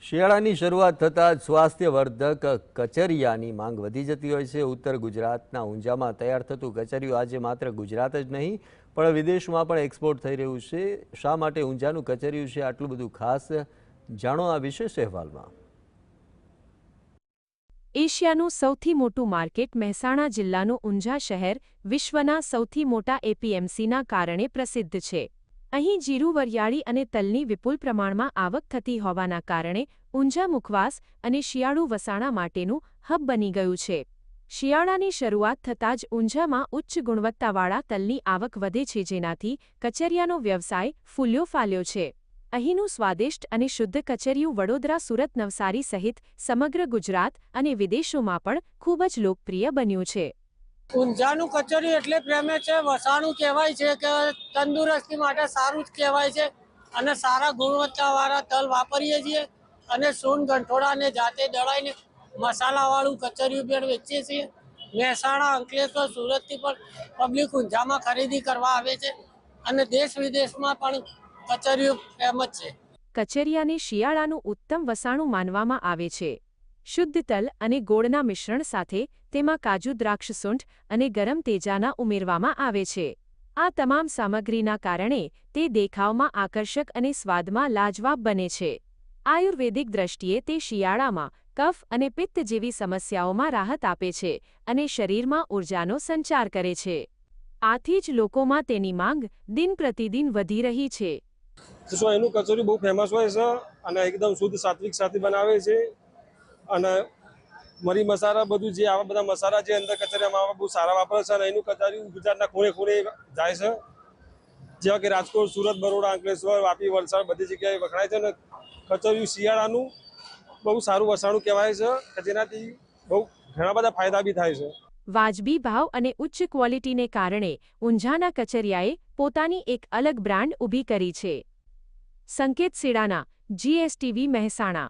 શિયાળાની શરૂઆત થતાં જ સ્વાસ્થ્યવર્ધક કચરિયાની માંગ વધી જતી હોય છે। ઉત્તર ગુજરાતના ઊંઝામાં તૈયાર થતું કચરિયું આજે માત્ર ગુજરાત જ નહીં પણ વિદેશમાં પણ એક્સપોર્ટ થઈ રહ્યું છે। શા માટે ઊંઝાનું કચરિયું છે આટલું બધું ખાસ? જાણો આ વિશેષ અહેવાલમાં। એશિયાનું સૌથી મોટું માર્કેટ મહેસાણા જિલ્લાનું ઊંઝા શહેર વિશ્વના સૌથી મોટા એપીએમસીના કારણે પ્રસિદ્ધ છે। અહીં જીરું, વરિયાળી અને તલની વિપુલ પ્રમાણમાં આવક થતી હોવાના કારણે ઊંઝા મુખવાસ અને શિયાળુ વસાણા માટેનું હબ બની ગયું છે। શિયાળાની શરૂઆત થતાં જ ઊંઝામાં ઉચ્ચ ગુણવત્તાવાળા તલની આવક વધે છે, જેનાથી કચરિયાનો વ્યવસાય ફૂલ્યો ફાલ્યો છે। અહીંનું સ્વાદિષ્ટ અને શુદ્ધ કચરિયું વડોદરા, સુરત, નવસારી સહિત સમગ્ર ગુજરાત અને વિદેશોમાં પણ ખૂબ જ લોકપ્રિય બન્યું છે। ઊંઝાનું કચોરી એટલે પ્રેમે છે, વસાણું કહેવાય છે કે તંદુરસ્તી માટે સારું જ કહેવાય છે અને સારા ગુણવત્તાવાળા તલ વાપરીએ છીએ અને સૂન ગંઠોડાને જાતે દળાઈને મસાલાવાળું કચોરિયું પણ વેચીએ છીએ। મહેસાણા, અંકલેશ્વર, સુરતથી પણ પબ્લિક ઊંઝામાં ખરીદી કરવા આવે છે અને દેશ વિદેશમાં પણ કચોરિયું ફેમસ છે। કચરિયાને શિયાળાનું ઉત્તમ વસાણું માનવામાં આવે છે। શુદ્ધ તલ અને ગોળના મિશ્રણ સાથે તેમાં કાજુ, દ્રાક્ષ, સૂંઠ અને ગરમ તેજાના ઉમેરવામાં આવે છે। આ તમામ સામગ્રીના કારણે તે દેખાવમાં આકર્ષક અને સ્વાદમાં લાજવાબ બને છે। આયુર્વેદિક દ્રષ્ટિએ તે શિયાળામાં કફ અને પિત્ત જેવી સમસ્યાઓમાં રાહત આપે છે અને શરીરમાં ઊર્જાનો સંચાર કરે છે। આથી જ લોકોમાં તેની માંગ દિન પ્રતિદિન વધી રહી છે। તો એનું કચોરી બહુ ફેમસ હોય છે અને એકદમ શુદ્ધ સાત્વિક સાથે બનાવે છે અને મરી મસાલા બધું જે આવા બધા મસાલા જે અંદર કચરિયામાં બહુ સારા વાપરે છે અને એનું કચરિયું ગુજરાતના ખૂણે ખૂણે જાય છે, જેવા કે રાજકોટ, સુરત, બરોડા, અંકલેશ્વર, વાપી, વલસાડ બધી જગ્યાએ વખણાય છે અને કચરિયું શિયાળાનું બહુ સારું વસાણું કહેવાય છે કે જેનાથી બહુ ઘણા બધા ફાયદા બી થાય છે। વાજબી ભાવ અને ઉચ્ચ ક્વોલિટીને કારણે ઊંઝાના કચરિયાએ પોતાની એક અલગ બ્રાન્ડ ઊભી કરી છે। સંકેત સેડાના, GSTV, મહેસાણા।